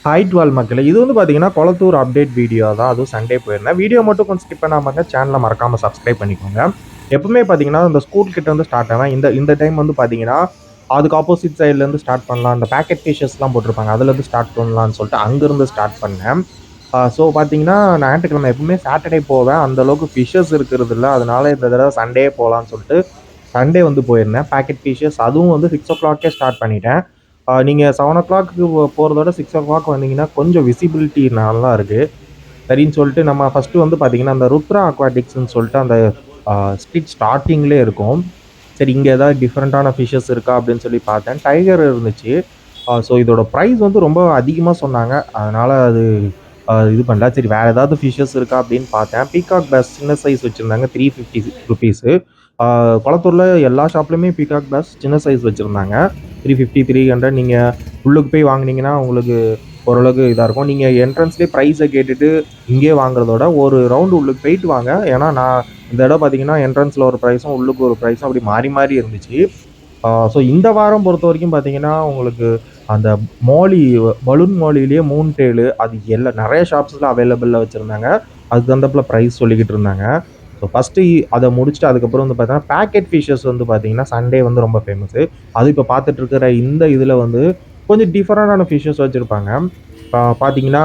Hi twelve மக்களே, இது வந்து பார்த்தீங்கன்னா கொளத்தூர் அப்டேட் வீடியோ தான். அதுவும் சண்டே போயிருந்தேன். வீடியோ மட்டும் கொஞ்சம் ஸ்கிப் பண்ணாமங்க, சேனலை மறக்காமல் சப்ஸ்கிரைப் பண்ணிக்கோங்க. எப்பவுமே பார்த்தீங்கன்னா இந்த ஸ்கூல் கிட்ட வந்து ஸ்டார்ட் ஆவேன். இந்த டைம் வந்து பார்த்தீங்கன்னா அதுக்கு ஆப்போசிட் சைட்லேருந்து ஸ்டார்ட் பண்ணலாம். அந்த பேக்கெட் ஃபிஷஸ்லாம் போட்டிருப்பாங்க, அதுலேருந்து ஸ்டார்ட் பண்ணலான்னு சொல்லிட்டு அங்கேருந்து ஸ்டார்ட் பண்ணேன். ஸோ பார்த்தீங்கன்னா ஞாயிற்றுக்கிழமை எப்பவுமே சாட்டர்டே போவேன். அந்த அளவுக்கு ஃபிஷஸ் இருக்கிறது இல்லை, அதனால இந்த தடவை சண்டே போகலான்னு சொல்லிட்டு சண்டே வந்து போயிருந்தேன். பேக்கெட் ஃபிஷஸ் அதுவும் வந்து 6 o'clock ஸ்டார்ட் பண்ணிட்டேன். நீங்கள் 7 o'clock போகிறத விட 6 o'clock வந்தீங்கன்னா கொஞ்சம் விசிபிலிட்டி நல்லா இருக்குது. சரின்னு சொல்லிட்டு நம்ம ஃபஸ்ட்டு வந்து பார்த்தீங்கன்னா அந்த ருத்ரா அக்வாட்டிக்ஸ்ன்னு சொல்லிட்டு அந்த ஸ்ட்ரீட் ஸ்டார்டிங்லேயே இருக்கும். சரி, இங்கே ஏதாவது டிஃப்ரெண்ட்டான ஃபிஷஸ் இருக்கா அப்படின்னு சொல்லி பார்த்தேன். டைகர் இருந்துச்சு. ஸோ இதோட ப்ரைஸ் வந்து ரொம்ப அதிகமாக சொன்னாங்க, அதனால் அது இது பண்ணல. சரி, வேறு ஏதாவது ஃபிஷஸ் இருக்கா அப்படின்னு பார்த்தேன். பீகாக் பேஸ் சின்ன சைஸ் வச்சுருந்தாங்க, 350 ருபீஸு. குளத்தூரில் எல்லா ஷாப்லேயுமே பீகாக் பேஸ் சின்ன சைஸ் வச்சுருந்தாங்க, 350 300. நீங்கள் உள்ளுக்கு போய் வாங்கினீங்கன்னா உங்களுக்கு ஓரளவுக்கு இதாக இருக்கும். நீங்கள் என்ட்ரன்ஸ்லேயே ப்ரைஸை கேட்டுட்டு இங்கேயே வாங்குறதோட ஒரு ரவுண்டு உள்ளுக்கு போயிட்டு வாங்க. ஏன்னா நான் இந்த இடம் பார்த்தீங்கன்னா என்ட்ரன்ஸில் ஒரு ப்ரைஸும் உள்ளுக்கு ஒரு ப்ரைஸும் அப்படி மாறி மாறி இருந்துச்சு. ஸோ இந்த வாரம் பொறுத்த வரைக்கும் பார்த்தீங்கன்னா உங்களுக்கு அந்த மோலி பலூன் மோலிலேயே மூன் டேலு அது நிறைய ஷாப்ஸில் அவைலபிளில் வச்சுருந்தாங்க. அதுக்கு தகுந்தப்பில் ப்ரைஸ் சொல்லிக்கிட்டு இருந்தாங்க. ஸோ ஃபஸ்ட்டு அதை முடிச்சுட்டு அதுக்கப்புறம் வந்து பார்த்தீங்கன்னா பேக்கெட் ஃபிஷஸ் வந்து பார்த்தீங்கன்னா சண்டே வந்து ரொம்ப ஃபேமஸு. அது இப்போ பார்த்துட்டு இருக்கிற இந்த இதில் வந்து கொஞ்சம் டிஃப்ரெண்டான ஃபிஷஸ் வச்சுருப்பாங்க. பார்த்தீங்கன்னா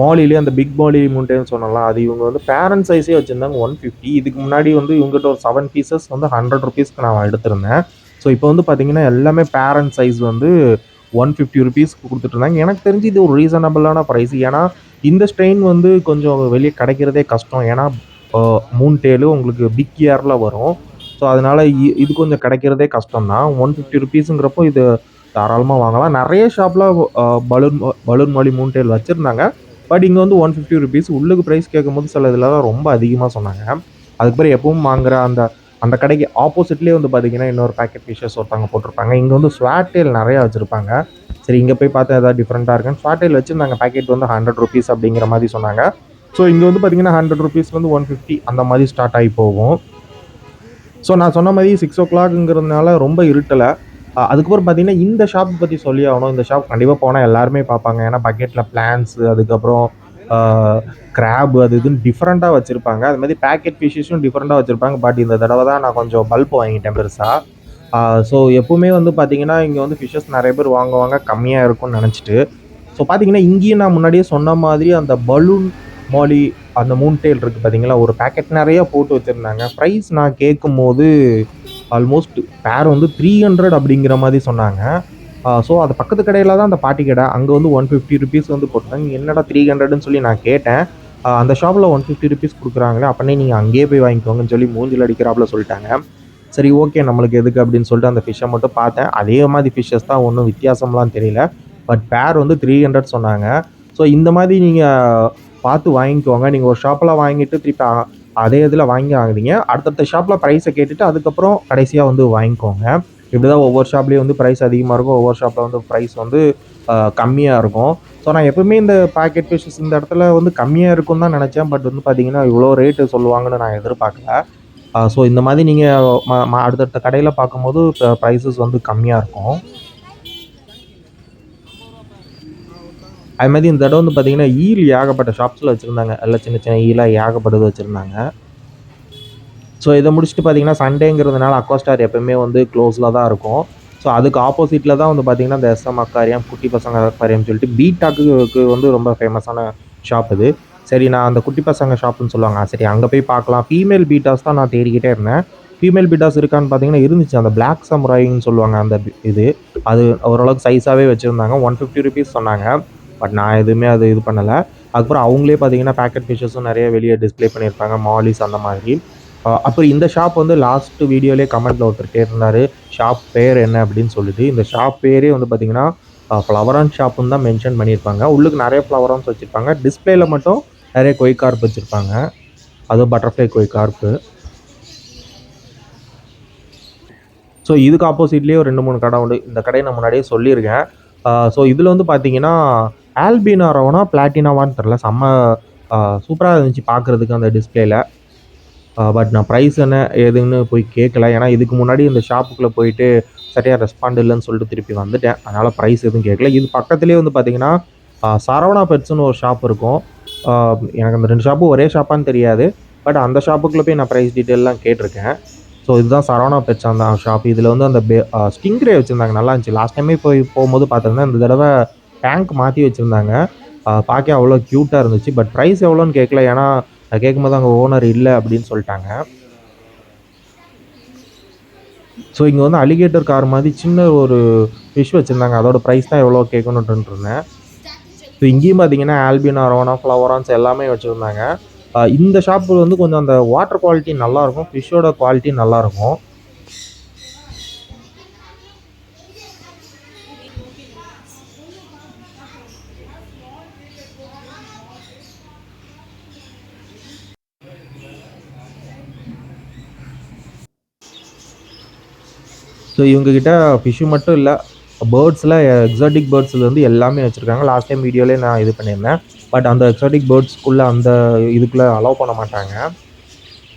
மாலிலே அந்த பிக் மாலி மூன்டேன்னு சொன்னலாம், அது இவங்க வந்து பேரண்ட் சைஸே வச்சுருந்தாங்க 150. இதுக்கு முன்னாடி வந்து இவங்ககிட்ட ஒரு 7 பீசஸ் வந்து 100 ருபீஸ்க்கு நான் எடுத்திருந்தேன். ஸோ இப்போ வந்து பார்த்தீங்கன்னா எல்லாமே பேரண்ட் சைஸ் வந்து 150 ருபீஸ்க்கு கொடுத்துட்ருந்தாங்க. எனக்கு தெரிஞ்சு இது ஒரு ரீசனபிளான ப்ரைஸ். ஏன்னா இந்த ஸ்ட்ரெயின் வந்து கொஞ்சம் வெளியே கிடைக்கிறதே கஷ்டம். ஏன்னா மூன் டேலு உங்களுக்கு பிக் இயரில் வரும். ஸோ அதனால் இது கொஞ்சம் கிடைக்கிறதே கஷ்டம் தான். 150 ருபீஸுங்கிறப்போ இது தாராளமாக வாங்கலாம். நிறைய ஷாப்பில் பலூன் பலூன் மாலி மூன் டேல் வச்சுருந்தாங்க. பட் இங்கே வந்து 150 ருபீஸ் உள்ளுக்கு ப்ரைஸ் கேட்கும்போது சில இதில் தான் ரொம்ப அதிகமாக சொன்னாங்க. அதுக்கப்புறம் எப்பவும் வாங்குற அந்த அந்த கடைக்கு ஆப்போசிட்லேயே வந்து பார்த்தீங்கன்னா இன்னொரு பேக்கெட் ஃபிஷஸ் ஒருத்தவங்க போட்டிருப்பாங்க. இங்கே வந்து ஸ்வாட்டேல் நிறையா வச்சுருப்பாங்க. சரி, இங்கே போய் பார்த்தா எதாவது டிஃப்ரெண்ட்டாக இருக்குன்னு ஸ்வாட்டேல் வச்சுருந்தாங்க. பேக்கெட் வந்து 100 ருபீஸ் அப்படிங்கிற மாதிரி சொன்னாங்க. ஸோ இங்கே வந்து பார்த்தீங்கன்னா 100 ருபீஸ் வந்து 150 அந்த மாதிரி ஸ்டார்ட் ஆகி போகும். ஸோ நான் சொன்ன மாதிரி 6 o'clockங்கிறதுனால ரொம்ப இருட்டலை. அதுக்கப்புறம் பார்த்தீங்கன்னா இந்த ஷாப் பற்றி சொல்லி ஆகணும். இந்த ஷாப் கண்டிப்பாக போனால் எல்லாருமே பார்ப்பாங்க. ஏன்னா பக்கெட்டில் பிளான்ஸு, அதுக்கப்புறம் கிராப் அது இதுன்னு டிஃப்ரெண்ட்டாக வச்சுருப்பாங்க. அது மாதிரி பேக்கெட் ஃபிஷ்ஷும் டிஃப்ரெண்ட்டாக வச்சுருப்பாங்க. பட் இந்த தடவை தான் நான் கொஞ்சம் பல்ப் வாங்கிட்டேன் பெருசாக. ஸோ எப்பவுமே வந்து பார்த்தீங்கன்னா இங்கே வந்து ஃபிஷ்ஷஸ் நிறைய பேர் வாங்குவாங்க கம்மியாக இருக்கும்னு நினச்சிட்டு. ஸோ பார்த்தீங்கன்னா இங்கேயும் நான் முன்னாடியே சொன்ன மாதிரி அந்த பலூன் மாலி அந்த மூன் டேல் இருக்குது பார்த்தீங்களா, ஒரு பேக்கெட் நிறையா போட்டு வச்சுருந்தாங்க. ப்ரைஸ் நான் கேட்கும்போது ஆல்மோஸ்ட் பேர் வந்து 300 அப்படிங்கிற மாதிரி சொன்னாங்க. ஸோ அது பக்கத்து கடையில் தான் அந்த பாட்டி கடை. அங்கே வந்து 150 ருபீஸ் வந்து போட்டிருந்தாங்க. என்னடா 300ன்னு சொல்லி நான் கேட்டேன். அந்த ஷாப்பில் 150 ருபீஸ் கொடுக்குறாங்களே, அப்போனே நீங்கள் அங்கேயே போய் வாங்கிக்கோங்கன்னு சொல்லி மூஞ்சில் அடிக்கிறாப்புல சொல்லிட்டாங்க. சரி, ஓகே, நம்மளுக்கு எதுக்கு அப்படின்னு சொல்லிட்டு அந்த ஃபிஷ்ஷை மட்டும் பார்த்தேன். அதே மாதிரி ஃபிஷ்ஷஸ் தான், ஒன்றும் வித்தியாசம்லாம் தெரியல. பட் பேர் வந்து 300 சொன்னாங்க. ஸோ இந்த மாதிரி நீங்கள் பார்த்து வாங்கிக்கோங்க. நீங்கள் ஒரு ஷாப்பில் வாங்கிட்டு திருப்பி அதே இதில் வாங்குறீங்க, அடுத்தடுத்த ஷாப்பில் ப்ரைஸை கேட்டுட்டு அதுக்கப்புறம் கடைசியாக வந்து வாங்கிக்கோங்க. இப்படி தான் ஒவ்வொரு ஷாப்லேயும் வந்து ப்ரைஸ் அதிகமாக இருக்கும், ஒவ்வொரு ஷாப்பில் வந்து ப்ரைஸ் வந்து கம்மியாக இருக்கும். ஸோ நான் எப்பவுமே இந்த பேக்கெட் ஃபிஷ்ஷஸ் இந்த இடத்துல வந்து கம்மியாக இருக்கும்னு தான் நினச்சேன். பட் வந்து பார்த்தீங்கன்னா இவ்வளோ ரேட்டு சொல்லுவாங்கன்னு நான் எதிர்பார்க்கல. ஸோ இந்த மாதிரி நீங்கள் அடுத்தடுத்த கடையில் பார்க்கும்போது ப்ரைஸஸ் வந்து கம்மியாக இருக்கும். அது மாதிரி இந்த தடவை வந்து பார்த்தீங்கன்னா ஈல் ஏகப்பட்ட ஷாப்ஸில் வச்சுருந்தாங்க. எல்லாம் சின்ன சின்ன ஈலாக ஏகப்பட்டது வச்சுருந்தாங்க. ஸோ இதை முடிச்சுட்டு பார்த்தீங்கன்னா சண்டேங்கிறதுனால அக்வாஸ்டார் எப்பவுமே வந்து க்ளோஸில் தான் இருக்கும். ஸோ அதுக்கு ஆப்போசிட்டில் தான் வந்து பார்த்தீங்கன்னா இந்த SM அக்வாரியம், குட்டி பசங்க அக்வாரியம் சொல்லிட்டு பீட்டாக்கு வந்து ரொம்ப ஃபேமஸான ஷாப் இது. சரி, நான் அந்த குட்டி பசங்க ஷாப்புன்னு சொல்லுவாங்க, சரி அங்கே போய் பார்க்கலாம். ஃபீமேல் பீட்டாஸ் தான் நான் தேடிக்கிட்டே இருந்தேன். ஃபீமேல் பீட்டாஸ் இருக்கான்னு பார்த்தீங்கன்னா இருந்துச்சு. அந்த பிளாக் சமுராயின்னு சொல்லுவாங்க அந்த இது. அது ஓரளவுக்கு சைஸாகவே வச்சுருந்தாங்க. 150 ருபீஸ் சொன்னாங்க. பட் நான் எதுவுமே அது இது பண்ணலை. அதுக்கப்புறம் அவங்களே பார்த்தீங்கன்னா பேக்கெட் ஃபிஷ்ஷஸும் நிறைய வெளியே டிஸ்பிளே பண்ணியிருப்பாங்க, மாலிஸ் அந்த மாதிரி. அப்புறம் இந்த ஷாப் வந்து லாஸ்ட் வீடியோலேயே கமெண்ட்டில் ஒருத்தர் கேட்டிருந்தாரு, ஷாப் பேர் என்ன அப்படின்னு சொல்லிட்டு. இந்த ஷாப் பேரே வந்து பார்த்தீங்கன்னா ஃப்ளவரான் ஷாப்புன்னு தான் மென்ஷன் பண்ணியிருப்பாங்க. உள்ளுக்கு நிறைய ஃப்ளவரான்ஸ் வச்சுருப்பாங்க. டிஸ்பிளேயில் மட்டும் நிறைய கொய் கார்ப் வச்சுருப்பாங்க, அதுவும் பட்டர்ஃப்ளை கொய் கார்ப்பு. ஸோ இதுக்கு ஆப்போசிட்லேயே ஒரு 2-3 கடை உண்டு. இந்த கடையை நான் முன்னாடியே சொல்லியிருக்கேன். ஸோ இதில் வந்து பார்த்தீங்கன்னா ஆல்பினாரோனா பிளாட்டினாவான்னு தெரில, செம்ம சூப்பராக இருந்துச்சு பார்க்குறதுக்கு அந்த டிஸ்பிளேயில். பட் நான் ப்ரைஸ் என்ன ஏதுன்னு போய் கேட்கல. ஏன்னா இதுக்கு முன்னாடி இந்த ஷாப்புக்குள்ளே போயிட்டு சரியாக ரெஸ்பாண்ட் இல்லைன்னு சொல்லிட்டு திருப்பி வந்துட்டேன். அதனால் ப்ரைஸ் எதுவும் கேட்கல. இது பக்கத்துலேயே வந்து பார்த்தீங்கன்னா சரவணா பெட்ஸ்னு ஒரு ஷாப் இருக்கும். எனக்கு அந்த 2 ஷாப்பும் ஒரே ஷாப்பான்னு தெரியாது. பட் அந்த ஷாப்புக்குள்ளே போய் நான் ப்ரைஸ் டீட்டெயில்லாம் கேட்டிருக்கேன். ஸோ இதுதான் சரவணா பெட்ஸ் அந்த ஷாப். இதில் வந்து அந்த ஸ்டிங்ரே வச்சுருந்தாங்க, நல்லா இருந்துச்சு. லாஸ்ட் டைமே போகும்போது பார்த்துருந்தேன். இந்த தடவை டேங்க் மாற்றி வச்சுருந்தாங்க. பார்க்க அவ்வளோ க்யூட்டாக இருந்துச்சு. பட் ப்ரைஸ் எவ்வளோன்னு கேட்கல. ஏன்னா நான் கேட்கும்போது அங்கே ஓனர் இல்லை அப்படின்னு சொல்லிட்டாங்க. ஸோ இங்கே வந்து அலிகேட்டர் கார் மாதிரி சின்ன ஒரு ஃபிஷ் வச்சுருந்தாங்க. அதோட ப்ரைஸ் தான் எவ்வளோ கேட்கணுன்ட்டு இருந்தேன். ஸோ இங்கேயும் பார்த்தீங்கன்னா ஆல்பின், அரோனா, ஃப்ளவரான்ஸ் எல்லாமே வச்சுருந்தாங்க. இந்த ஷாப்பு வந்து கொஞ்சம் அந்த வாட்டர் குவாலிட்டி நல்லாயிருக்கும், ஃபிஷ்ஷோட குவாலிட்டி நல்லாயிருக்கும். ஸோ இவங்ககிட்ட ஃபிஷ்ஷு மட்டும் இல்லை, பேர்ட்ஸில் எக்ஸாட்டிக் பேர்ட்ஸ்லேருந்து எல்லாமே வச்சுருக்காங்க. லாஸ்ட் டைம் வீடியோலேயே நான் இது பண்ணியிருந்தேன். பட் அந்த எக்ஸாட்டிக் பேர்ட்ஸ்க்குள்ளே அந்த இதுக்குள்ளே அலோவ் பண்ண மாட்டாங்க.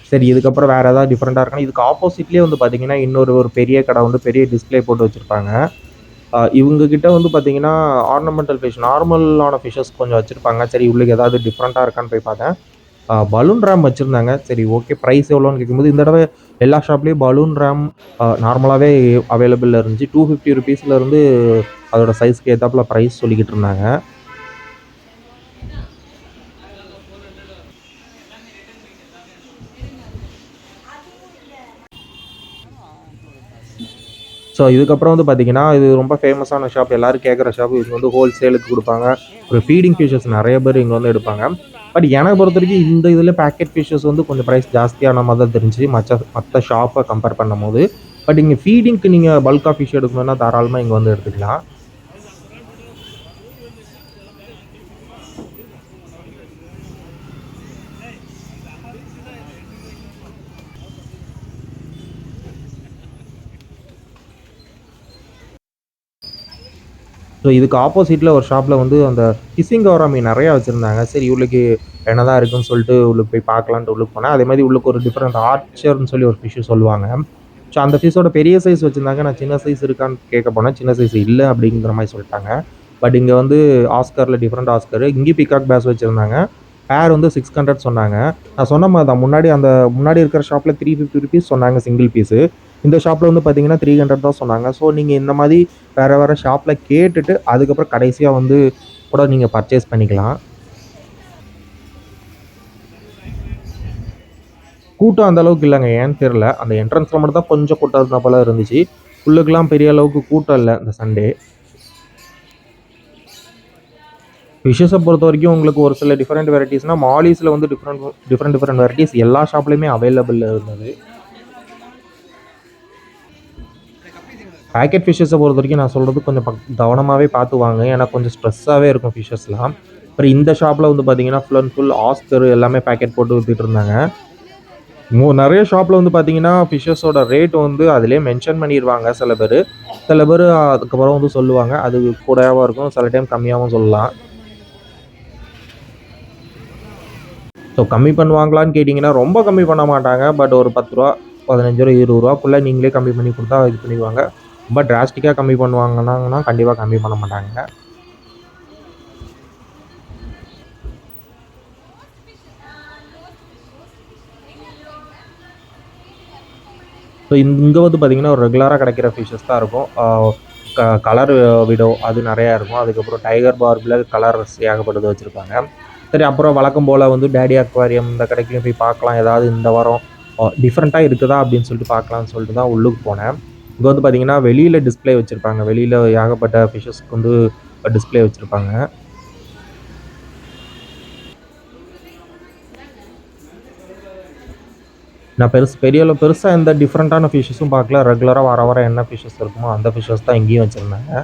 சரி, இதுக்கப்புறம் வேறு ஏதாவது டிஃப்ரெண்ட்டாக இருக்குன்னா, இதுக்கு ஆப்போசிட்லேயே வந்து பார்த்தீங்கன்னா ஒரு பெரிய கடை வந்து பெரிய டிஸ்பிளே போட்டு வச்சுருப்பாங்க. இவங்ககிட்ட வந்து பார்த்தீங்கன்னா ஆர்னமெண்டல் ஃபிஷ், நார்மலான ஃபிஷ்ஷஸ் கொஞ்சம் வச்சுருப்பாங்க. சரி, இவங்களுக்கு ஏதாவது டிஃப்ரெண்ட்டாக இருக்கான்னு போய் பார்த்தேன். பலூன் ரேம் வச்சுருந்தாங்க. சரி, ஓகே, ப்ரைஸ் எவ்வளோன்னு கேட்கும்போது இந்த தடவை எல்லா ஷாப்லேயும் பலூன் ரேம் நார்மலாகவே அவைலபிளில் இருந்துச்சு. ₹250 அதோட சைஸ்க்கு ஏற்றாப்புல ப்ரைஸ் சொல்லிக்கிட்டு இருந்தாங்க. ஸோ இதுக்கப்புறம் வந்து பார்த்தீங்கன்னா, இது ரொம்ப ஃபேமஸான ஷாப், எல்லோரும் கேட்குற ஷாப். இது வந்து ஹோல்சேலுக்கு கொடுப்பாங்க. ஒரு ஃபீடிங் ஃபிஷஸ் நிறைய பேர் இங்கே வந்து எடுப்பாங்க. பட் எனக்கு பொறுத்த வரைக்கும் இந்த இதில் பேக்கெட் ஃபிஷஸ் வந்து கொஞ்சம் ப்ரைஸ் ஜாஸ்தியான மாதிரி தான் தெரிஞ்சு மற்ற ஷாப்பை கம்பேர் பண்ணும்போது. பட் இங்கே ஃபீடிங்க்கு நீங்கள் பல்காக ஃபிஷ் எடுக்கணும்னா தாராளமாக இங்கே வந்து எடுத்துக்கலாம். ஸோ இதுக்கு ஆப்போசிட்டில் ஒரு ஷாப்பில் வந்து அந்த கிசிங் கௌராமி நிறையா வச்சுருந்தாங்க. சரி, உள்ளுக்கு என்ன தான் இருக்குன்னு சொல்லிட்டு உள்ளுக்கு போய் பார்க்கலான்ட்டு உள்ளுக்கு போனேன். அதே மாதிரி உள்ளுக்கு ஒரு டிஃப்ரெண்ட் ஆர்ச்சர்னு சொல்லி ஒரு ஃபிஷ்ஷு சொல்லுவாங்க. ஸோ அந்த ஃபிஷ்ஷோட பெரிய சைஸ் வச்சுருந்தாங்க. நான் சின்ன சைஸ் இருக்கான்னு கேட்க போனேன். சின்ன சைஸ் இல்லை அப்படிங்கிற மாதிரி சொல்லிட்டாங்க. பட் இங்கே வந்து ஆஸ்கரில் டிஃப்ரெண்ட் ஆஸ்கர், இங்கே பிகாக் பேஸ் வச்சுருந்தாங்க. பேர் வந்து 600 சொன்னாங்க. நான் சொன்ன மாதிரி தான், முன்னாடி இருக்கிற ஷாப்பில் ₹350 சொன்னாங்க சிங்கிள் பீஸு. இந்த ஷாப்பில் வந்து பார்த்தீங்கன்னா 300 தான் சொன்னாங்க. ஸோ நீங்கள் இந்த மாதிரி வேறு ஷாப்பில் கேட்டுட்டு அதுக்கப்புறம் கடைசியாக வந்து கூட நீங்கள் பர்ச்சேஸ் பண்ணிக்கலாம். கூட்டம் அந்த அளவுக்கு இல்லைங்க, ஏன்னு தெரில. அந்த என்ட்ரன்ஸில் மட்டும் தான் கொஞ்சம் கூட்டம் இருந்த போல இருந்துச்சு. உள்ளுக்கெல்லாம் பெரிய அளவுக்கு கூட்டம் இல்லை இந்த சண்டே. ஃபிஷ்ஷஸை பொறுத்த வரைக்கும் உங்களுக்கு ஒரு சில டிஃப்ரெண்ட் வெரைட்டிஸ்னால் மாலிஸில் வந்து டிஃப்ரெண்ட் வெரைட்டிஸ் எல்லா ஷாப்லேயுமே அவைலபிள் இருந்தது. பேக்கெட் ஃபிஷ்ஷஸை பொறுத்த வரைக்கும் நான் சொல்கிறது கொஞ்சம் கவனமாகவே பார்த்து வாங்க. ஏன்னா கொஞ்சம் ஸ்ட்ரெஸ்ஸாகவே இருக்கும் ஃபிஷ்ஷஸ்லாம். அப்புறம் இந்த ஷாப்பில் வந்து பார்த்தீங்கன்னா ஃபுல் அண்ட் ஃபுல் ஆஸ்கர் எல்லாமே பேக்கெட் போட்டு விற்றுட்டு இருந்தாங்க. நிறைய ஷாப்பில் வந்து பார்த்தீங்கன்னா ஃபிஷ்ஷஸோட ரேட் வந்து அதிலே மென்ஷன் பண்ணிடுவாங்க. சில பேர் அதுக்கப்புறம் வந்து சொல்லுவாங்க. அது கூடயாகவும் இருக்கும், சில டைம் கம்மியாகவும் சொல்லலாம். ஸோ கம்மி பண்ணுவாங்களான்னு கேட்டிங்கன்னா ரொம்ப கம்மி பண்ண மாட்டாங்க. பட் ஒரு ₹10, ₹15, ₹20 நீங்களே கம்மி பண்ணி கொடுத்தா இது பண்ணிடுவாங்க. ரொம்ப டிராஸ்டிக்காக கம்மி பண்ணுவாங்கன்னா கண்டிப்பாக கம்மி பண்ண மாட்டாங்க. ஸோ இங்கே வந்து பார்த்திங்கன்னா ஒரு ரெகுலராக கிடைக்கிற ஃபிஷ்ஷஸ் தான் இருக்கும். கலர் விடோ அது நிறையா இருக்கும். அதுக்கப்புறம் டைகர் பார்பில் கலர்ஸ் ஏகப்பட்டது வச்சுருப்பாங்க. சரி, அப்புறம் வழக்கம் போல் வந்து டேடி அக்வாரியம் இந்த கடைக்குலையும் போய் பார்க்கலாம், ஏதாவது இந்த வாரம் டிஃப்ரெண்ட்டாக இருக்குதா அப்படின்னு சொல்லிட்டு பார்க்கலான்னு சொல்லிட்டு தான் உள்ளுக்கு போனேன். இங்கே வந்து பார்த்திங்கன்னா வெளியில் டிஸ்பிளே வச்சுருப்பாங்க. வெளியில் ஏகப்பட்ட ஃபிஷ்ஷஸ்க்கு வந்து டிஸ்பிளே வச்சுருப்பாங்க. நான் பெருசாக எந்த டிஃப்ரெண்ட்டான ஃபிஷ்ஷஸும் பார்க்கல. ரெகுலராக வர என்ன ஃபிஷ்ஷஸ் இருக்குமோ அந்த ஃபிஷ்ஷஸ் தான் இங்கேயும் வச்சுருந்தாங்க.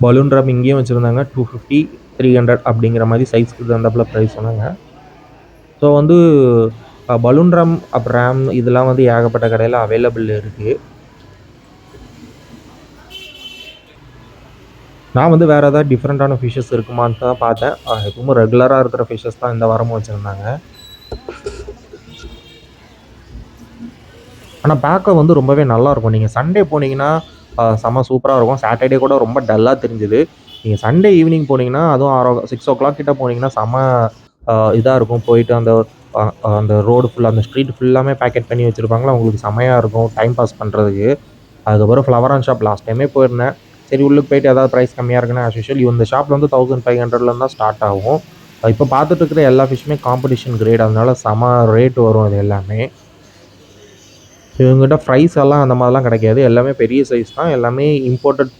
பலூன் ட்ராப் இங்கேயும் வச்சுருந்தாங்க 250 300 அப்படிங்கிற மாதிரி சைஸ்க்கு தகுந்தாப்புல ப்ரைஸ் சொன்னாங்க. ஸோ வந்து பலூன் ட்ரம் அப்புறம் இதெல்லாம் வந்து ஏகப்பட்ட கடையில் அவைலபிள் இருக்குது. நான் வந்து வேறு ஏதாவது டிஃப்ரெண்ட்டான ஃபிஷ்ஷஸ் இருக்குமான்னு தான் பார்த்தேன். எப்பவும் ரெகுலராக இருக்கிற ஃபிஷ்ஷஸ் தான் இந்த வாரமும் வச்சுருந்தாங்க. ஆனால் பார்க்க வந்து ரொம்பவே நல்லாயிருக்கும். நீங்கள் சண்டே போனீங்கன்னா செம்ம சூப்பராக இருக்கும். சாட்டர்டே கூட ரொம்ப டல்லாக தெரிஞ்சுது. நீங்கள் சண்டே ஈவினிங் போனீங்கன்னா, அதுவும் 6 கிட்ட போனீங்கன்னா செம்ம இதாக இருக்கும். போயிட்டு அந்த அந்த ரோடு ஃபுல்லாக அந்த ஸ்ட்ரீட் ஃபுல்லாமே பேக்கெட் பண்ணி வச்சுருப்பாங்களா, உங்களுக்கு செம்மையாக இருக்கும் டைம் பாஸ் பண்ணுறதுக்கு. அதுக்கப்புறம் ஃப்ளவர் அண்ட் ஷாப் லாஸ்ட் டைமே போயிருந்தேன். சரி உள்ளுக்கு போயிட்டு ஏதாவது ப்ரைஸ் கம்மியாக இருக்குன்னா ஆஸ் யூஷுவல் இந்த ஷாப்பில் வந்து 1500 தான் ஸ்டார்ட் ஆகும். இப்போ பார்த்துட்டு இருக்கிற எல்லா ஃபிஷ்ஷுமே காம்படிஷன் கிரேட், அதனால செம ரேட் வரும் இது எல்லாமே. இவங்ககிட்ட ஃப்ரைஸ் எல்லாம் அந்த மாதிரிலாம் கிடைக்காது. எல்லாமே பெரிய சைஸ் தான். எல்லாமே இம்போர்ட்டட்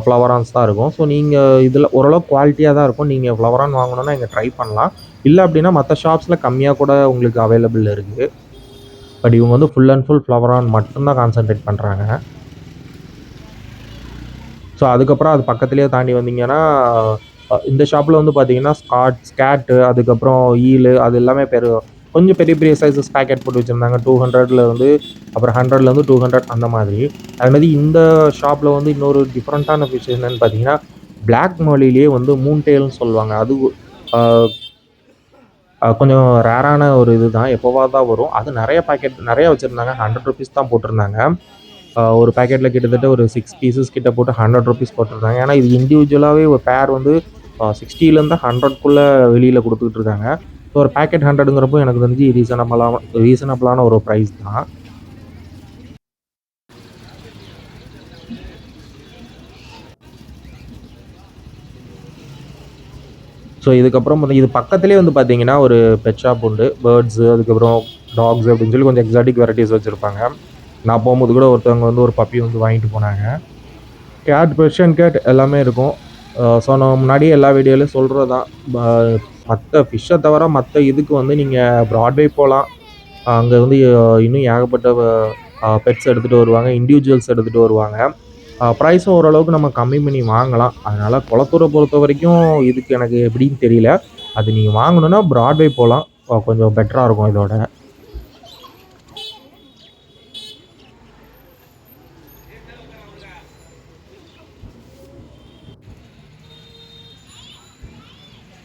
ஃப்ளவரான்ஸ் தான் இருக்கும். ஸோ நீங்கள் இதில் ஓரளவுக்கு குவாலிட்டியாக தான் இருக்கும். நீங்கள் ஃப்ளவரான் வாங்கணுன்னா இங்கே ட்ரை பண்ணலாம். இல்லை அப்படின்னா மற்ற ஷாப்ஸில் கம்மியாக கூட உங்களுக்கு அவைலபிள் இருக்குது. பட் இவங்க வந்து ஃபுல் அண்ட் ஃபுல் ஃப்ளவரான் மட்டும்தான் கான்சன்ட்ரேட் பண்ணுறாங்க. ஸோ அதுக்கப்புறம் அது பக்கத்துலேயே தாண்டி வந்தீங்கன்னா இந்த ஷாப்பில் வந்து பார்த்தீங்கன்னா ஸ்கேட்டு, அதுக்கப்புறம் ஈலு, அது எல்லாமே கொஞ்சம் பெரிய பெரிய சைஸஸ் பேக்கெட் போட்டு வச்சுருந்தாங்க. 200 அப்புறம் 100 200 அந்த மாதிரி. அதுமாதிரி இந்த ஷாப்பில் வந்து இன்னொரு டிஃப்ரெண்ட்டான ஃபிஷ் என்னென்னு பார்த்தீங்கன்னா, பிளாக் மொழியிலேயே வந்து மூன்டெயில்னு சொல்லுவாங்க. அது கொஞ்சம் ரேரான ஒரு இது தான், எப்போவா தான் வரும். அது நிறையா வச்சுருந்தாங்க. 100 ருபீஸ் தான் போட்டிருந்தாங்க. ஒரு பேக்கெட்டில் கிட்டத்தட்ட ஒரு 6 பீசஸ் கிட்ட போட்டு 100 ருபீஸ் போட்டிருந்தாங்க. ஏன்னா இது இண்டிவிஜுவலாகவே ஒரு பேர் வந்து 60லேருந்து 100க்குள்ளே வெளியில் கொடுத்துக்கிட்டு இருக்காங்க. ஸோ ஒரு பேக்கெட் 100ங்கிறப்போ எனக்கு தெரிஞ்சு ரீசனபிளான ஒரு ப்ரைஸ் தான். ஸோ இதுக்கப்புறம் இது பக்கத்துலேயே வந்து பார்த்தீங்கன்னா ஒரு பெட் ஷாப் உண்டு. பேர்ட்ஸு, அதுக்கப்புறம் டாக்ஸ் அப்படின்னு சொல்லி கொஞ்சம் எக்ஸாட்டிக் வெரைட்டிஸ் வச்சுருப்பாங்க. நான் போகும்போது கூட ஒருத்தவங்க வந்து ஒரு பப்பி வந்து வாங்கிட்டு போனாங்க. கேட், பெர்ஷியன் கேட் எல்லாமே இருக்கும். ஸோ நான் முன்னாடியே எல்லா வீடியோலையும் சொல்கிறது தான், மற்ற ஃபிஷ்ஷை தவிர மற்ற இதுக்கு வந்து நீங்கள் ப்ராட்வே போகலாம். அங்கே வந்து இன்னும் ஏகப்பட்ட பெட்ஸ் எடுத்துகிட்டு வருவாங்க, இண்டிவிஜுவல்ஸ் எடுத்துகிட்டு வருவாங்க. ப்ரைஸும் ஓரளவுக்கு நம்ம கம்மி பண்ணி வாங்கலாம். அதனால் குளத்தூரை பொறுத்த வரைக்கும் இதுக்கு எனக்கு எப்படின்னு தெரியல. அது நீங்கள் வாங்கணுன்னா ப்ராட்வே போகலாம், கொஞ்சம் பெட்டராக இருக்கும் இதோட.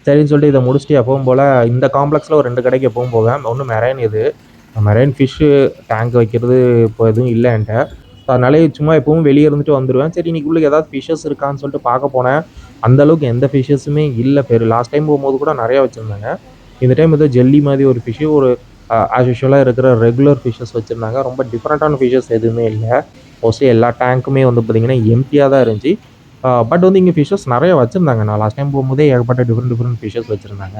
சரின்னு சொல்லிட்டு இதை முடிச்சுட்டு எப்பவும் போல் இந்த காம்ப்ளெக்ஸில் ஒரு 2 கடைக்கு எப்பவும் போவேன். ஒன்று மெரைன், மெரைன் ஃபிஷ்ஷு டேங்க் வைக்கிறது இப்போ எதுவும் இல்லை என்கிட்ட. ஸோ அதனாலே சும்மா எப்பவும் வெளியே இருந்துட்டு வந்துடுவேன். சரி இன்னைக்கு உள்ள ஏதாவது ஃபிஷ்ஷஸ் இருக்கான்னு சொல்லிட்டு பார்க்க போனேன். அந்தளவுக்கு எந்த ஃபிஷ்ஷஸுமே இல்லை. லாஸ்ட் டைம் போகும்போது கூட நிறையா வச்சுருந்தாங்க. இந்த டைம் ஏதோ ஜெல்லி மாதிரி ஒரு ஃபிஷ்ஷு, ஒரு ஆஸ் யூஷுவலாக இருக்கிற ரெகுலர் ஃபிஷ்ஷஸ் வச்சுருந்தாங்க. ரொம்ப டிஃப்ரெண்ட்டான ஃபிஷ்ஷஸ் எதுவுமே இல்லை. மோஸ்ட்லி எல்லா டேங்க்குமே வந்து பார்த்திங்கன்னா எம்டியாக தான் இருந்துச்சு. பட் வந்து இங்கே ஃபிஷ்ஷஸ் நிறைய வச்சுருந்தாங்க. நான் லாஸ்ட் டைம் போகும்போதே ஏகப்பட்ட டிஃப்ரெண்ட் ஃபிஷ்ஷஸ் வச்சுருந்தாங்க.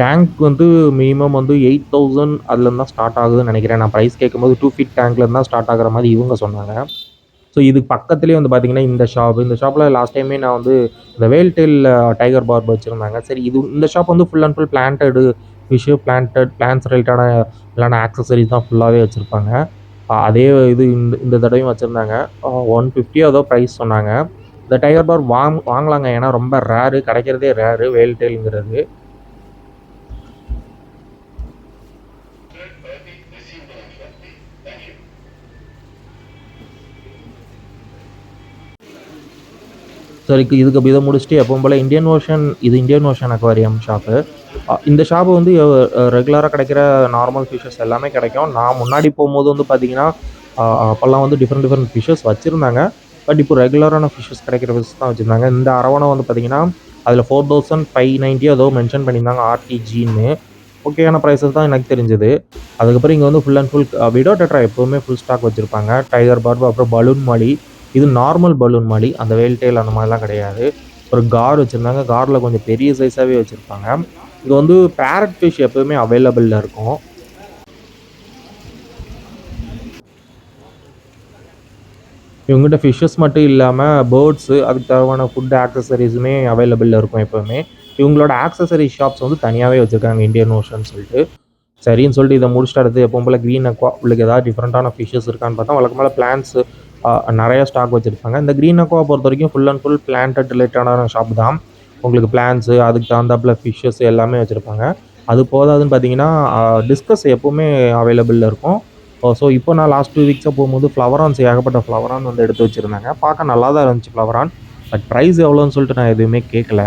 டேங்க் வந்து மினிமம் வந்து 8000 அதுலேருந்து தான் ஸ்டார்ட் ஆகுதுன்னு நினைக்கிறேன். நான் ப்ரைஸ் கேட்கும்போது 2 ஃபீட் டேங்க்லேருந்து தான் ஸ்டார்ட் ஆகிற மாதிரி இவங்க சொன்னாங்க. ஸோ இதுக்கு பக்கத்துலேயே வந்து பார்த்திங்கன்னா இந்த ஷாப்பில் லாஸ்ட் டைமே நான் வந்து இந்த வேல்டெயில் டைகர் பார்ப் வச்சுருந்தாங்க. சரி இந்த ஷாப் வந்து full and full planted fish, plants ரிலேட்டடான இல்லைனா ஆக்சசரிஸ் தான் ஃபுல்லாகவே வச்சுருப்பாங்க. அதே இது இந்த தடவையும் வச்சுருந்தாங்க. 150 ஏதோ ப்ரைஸ் சொன்னாங்க. இந்த டைகர் பார்ப் வாங்கலாங்க, ஏன்னா ரொம்ப ரேரு, கிடைக்கிறதே ரேரு வேல்டெயிலுங்கிறது. சரி இதுக்கு இதை முடிச்சுட்டு எப்பவும் போல் இந்தியன் ஓஷன் அக்வாரியம் ஷாப்பு. இந்த ஷாப்பு வந்து ரெகுலராக கிடைக்கிற நார்மல் ஃபிஷ்ஷஸ் எல்லாமே கிடைக்கும். நான் முன்னாடி போகும்போது வந்து பார்த்திங்கன்னா அப்போல்லாம் வந்து டிஃப்ரெண்ட் ஃபிஷ்ஷஸ் வச்சுருந்தாங்க. பட் இப்போ ரெகுலரான ஃபிஷ்ஷஸ் கிடைக்கிற ஃபிஷ் தான் வச்சுருந்தாங்க. இந்த அரவணை வந்து பார்த்திங்கன்னா அதில் 4590 ஏதோ மென்ஷன் பண்ணியிருந்தாங்க ஆர்டிஜின்னு. ஓகேயான ப்ரைஸஸ் தான் எனக்கு தெரிஞ்சது. அதுக்கப்புறம் இங்கே வந்து full and full widow tetra எப்போவுமே ஃபுல் ஸ்டாக் வச்சுருப்பாங்க. டைகர் பார்ப், அப்புறம் பலூன் மாலி, இது நார்மல் பலூன் மாலி, அந்த வேல்டெயில் அந்த மாதிரிலாம் கிடையாது. ஒரு கார் வச்சுருந்தாங்க. காரில் கொஞ்சம் பெரிய சைஸாகவே வச்சுருப்பாங்க. இது வந்து பேரட் ஃபிஷ் எப்போவுமே அவைலபிளில் இருக்கும். இவங்ககிட்ட ஃபிஷ்ஷஸ் மட்டும் இல்லாமல் பேர்ட்ஸு, அதுக்கு தேவையான ஃபுட் ஆக்சசரிஸுமே அவைலபிளில் இருக்கும் எப்போவுமே. இவங்களோட ஆக்சசரி ஷாப்ஸ் வந்து தனியாகவே வச்சுருக்காங்க இந்தியன் ஓஷன் சொல்லிட்டு. சரின்னு சொல்லிட்டு இதை முடிச்சுட்டு அடுத்து எப்பவும் போல் க்ரீன் அக்வா உங்களுக்கு ஏதாவது டிஃப்ரெண்ட்டான ஃபிஷ்ஷஸ் இருக்கான்னு பார்த்தா வழக்கமாக பிளான்ட்ஸ் நிறையா ஸ்டாக் வச்சுருப்பாங்க. இந்த க்ரீன் அக்வா பொறுத்த வரைக்கும் ஃபுல் அண்ட் ஃபுல் பிளான்ட் ரிலேட்டடான ஷாப் தான். உங்களுக்கு பிளான்ட்ஸு அதுக்கு தகுந்தாப்புல ஃபிஷ்ஷஸ் எல்லாமே வச்சுருப்பாங்க. அது போதாதுன்னு பார்த்தீங்கன்னா டிஸ்கஸ் எப்போவுமே அவைலபிளில் இருக்கும். ஸோ இப்போ நான் லாஸ்ட் 2 வீக்ஸாக போகும்போது ஃப்ளவரான்ஸ் ஏகப்பட்ட ஃப்ளவரான் வந்து எடுத்து வச்சுருந்தாங்க. பார்க்க நல்லா தான் இருந்துச்சு ஃப்ளவரான். பட் ப்ரைஸ் எவ்வளோன்னு சொல்லிட்டு நான் எதுவுமே கேட்கல.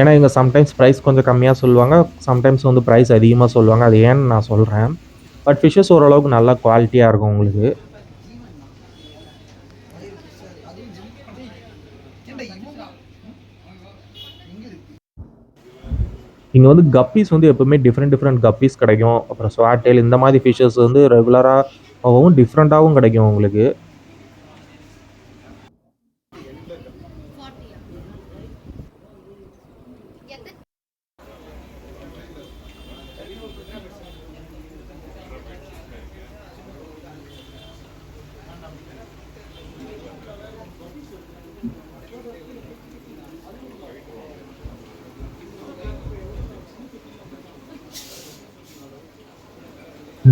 ஏன்னா இங்கே சம்டைம்ஸ் ப்ரைஸ் கொஞ்சம் கம்மியாக சொல்லுவாங்க, சம்டைம்ஸ் வந்து ப்ரைஸ் அதிகமாக சொல்லுவாங்க. அது ஏன்னு நான் சொல்கிறேன். பட் ஃபிஷ்ஷஸ் ஓரளவுக்கு நல்ல குவாலிட்டியாக இருக்கும் உங்களுக்கு. இங்கே வந்து கப்பீஸ் வந்து எப்போவுமே டிஃப்ரெண்ட் கப்பீஸ் கிடைக்கும். அப்புறம் ஸ்வாட்டேல் இந்த மாதிரி ஃபிஷ்ஷஸ் வந்து ரெகுலராகவும் டிஃப்ரெண்ட்டாகவும் கிடைக்கும் உங்களுக்கு.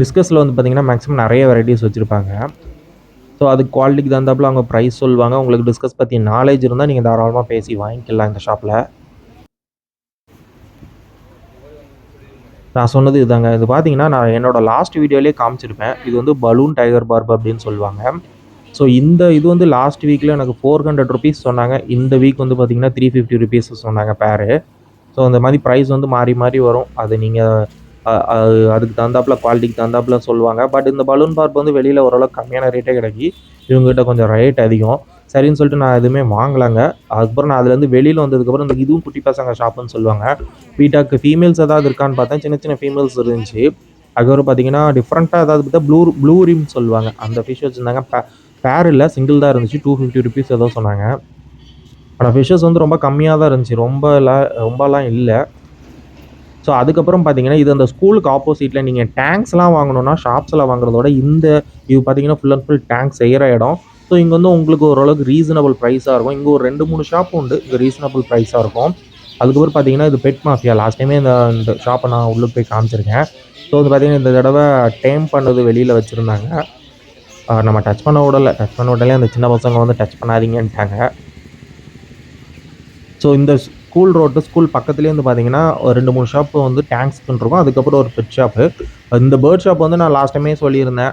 டிஸ்கஸில் வந்து பார்த்திங்கன்னா மேக்ஸிமம் நிறைய வெரைட்டிஸ் வச்சுருப்பாங்க. ஸோ அதுக்கு குவாலிட்டிக்கு தகுந்தாப்புல அவங்க ப்ரைஸ் சொல்லுவாங்க. உங்களுக்கு டிஸ்கஸ் பற்றி நாலேஜ் இருந்தால் நீங்கள் தாராளமாக பேசி வாங்கிக்கலாம் இந்த ஷாப்பில். நான் சொன்னது இதுதாங்க. இது பார்த்தீங்கன்னா நான் என்னோடய லாஸ்ட் வீடியோலேயே காமிச்சிருப்பேன். இது வந்து பலூன் டைகர் பார்ப் அப்படின்னு சொல்லுவாங்க. ஸோ இந்த இது வந்து லாஸ்ட் வீக்கில் எனக்கு 400 ருபீஸ் சொன்னாங்க. இந்த வீக் வந்து பார்த்திங்கன்னா 350 ருபீஸ் சொன்னாங்க பேரு. ஸோ அந்த மாதிரி ப்ரைஸ் வந்து மாறி மாறி வரும். அது நீங்கள் அதுக்கு தகுந்தாப்புல குவாலிட்டிக்கு தகுந்தாப்புல சொல்லுவாங்க. பட் இந்த பலூன் பார்ப் வந்து வெளியில் ஓரளவுக்கு கம்மியான ரேட்டே கிடைக்கி. இவங்ககிட்ட கொஞ்சம் ரேட் அதிகம். சரின்னு சொல்லிட்டு நான் எதுவுமே வாங்கலாங்க. அதுக்கப்புறம் நான் அதுலேருந்து வெளியில் வந்ததுக்கப்புறம் இந்த இதுவும் குட்டி பசங்க ஷாப்புன்னு சொல்லுவாங்க. பீட்டாக்கு ஃபீமேல்ஸ் ஏதாவது இருக்கான்னு பார்த்தேன். சின்ன சின்ன ஃபீமேல்ஸ் இருந்துச்சு. அதுக்கப்புறம் பார்த்தீங்கன்னா டிஃப்ரெண்ட்டாக ஏதாவது பார்த்தா ப்ளூ ரிம் சொல்லுவாங்க. அந்த ஃபிஷ் வச்சுருந்தாங்க. பேர் இல்லை, சிங்கிள் தான் இருந்துச்சு. 250 ருபீஸ் ஏதோ சொன்னாங்க. ஆனால் ஃபிஷ்ஷஸ் வந்து ரொம்ப கம்மியாக தான் இருந்துச்சு. ரொம்பலாம் இல்லை. ஸோ அதுக்கப்புறம் பார்த்தீங்கன்னா இது அந்த ஸ்கூலுக்கு ஆப்போசிட்டில் நீங்கள் டேங்க்ஸ்லாம் வாங்கணுன்னா ஷாப்ஸில் வாங்குறதோட இது பார்த்தீங்கன்னா ஃபுல் அண்ட் ஃபுல் டேங்க் செய்கிற இடம். ஸோ இங்கே வந்து உங்களுக்கு ஓரளவுக்கு ரீசனபிள் ப்ரைஸாக இருக்கும். இங்கே ஒரு 2-3 ஷாப் உண்டு. இங்கே ரீசனபிள் ப்ரைஸாக இருக்கும். அதுக்கப்புறம் பார்த்தீங்கன்னா இது பெட் மாஃபியா. லாஸ்ட் டைமே இந்த ஷாப்பை நான் உள்ளே போய் காமிச்சிருக்கேன். ஸோ வந்து பார்த்தீங்கன்னா இந்த தடவை டேம் பண்ணது வெளியில் வச்சுருந்தாங்க. நம்ம டச் பண்ண விடலை. அந்த சின்ன பசங்க வந்து டச் பண்ணாதீங்கன்ட்டாங்க. ஸோ இந்த ஸ்கூல் பக்கத்துலேயே வந்து பார்த்தீங்கன்னா 2-3 ஷாப்பு வந்து டேங்க்ஸ்க்குன்னு இருக்கும். அதுக்கப்புறம் ஒரு பெட் ஷாப்பு. இந்த பேர்ட் ஷாப் வந்து நான் லாஸ்ட் டைமே சொல்லியிருந்தேன்.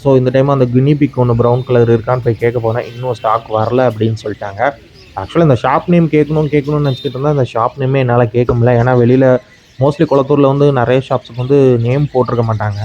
ஸோ இந்த டைம் அந்த கினிபிக் ஒன்று ப்ரௌன் கலர் இருக்கான்னு போய் கேட்க போனேன். இன்னும் ஸ்டாக் வரல அப்படின்னு சொல்லிட்டாங்க. ஆக்சுவலாக இந்த ஷாப் நேம் கேட்கணும்னு நினச்சிக்கிட்டு இருந்தால் அந்த ஷாப் நேமே என்னால் கேட்க முடியல. ஏன்னா வெளியில் மோஸ்ட்லி குளத்தூரில் வந்து நிறைய ஷாப்ஸுக்கு வந்து நேம் போட்டிருக்க மாட்டாங்க.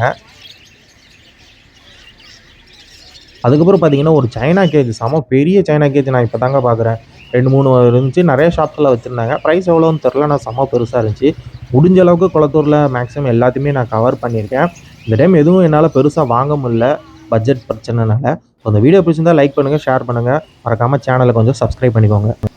அதுக்கப்புறம் பார்த்தீங்கன்னா ஒரு சைனா கேஜ், பெரிய சைனா கேஜ் நான் இப்போ தாங்க பார்க்குறேன். 2-3 இருந்துச்சு. நிறைய ஷாப்ஸில் வச்சுருந்தாங்க. ப்ரைஸ் எவ்வளோன்னு தெரில. நான் செம்ம பெருசாக இருந்துச்சு. முடிஞ்ச அளவுக்கு குளத்தூரில் மேக்ஸிமம் எல்லாத்தையுமே நான் கவர் பண்ணியிருக்கேன். இந்த டைம் எதுவும் என்னால் பெருசாக வாங்க முடியல பட்ஜெட் பிரச்சனைனால. அந்த வீடியோ பிடிச்சிருந்தால் லைக் பண்ணுங்கள், ஷேர் பண்ணுங்கள். மறக்காமல் சேனலை கொஞ்சம் சப்ஸ்கிரைப் பண்ணிக்கோங்க.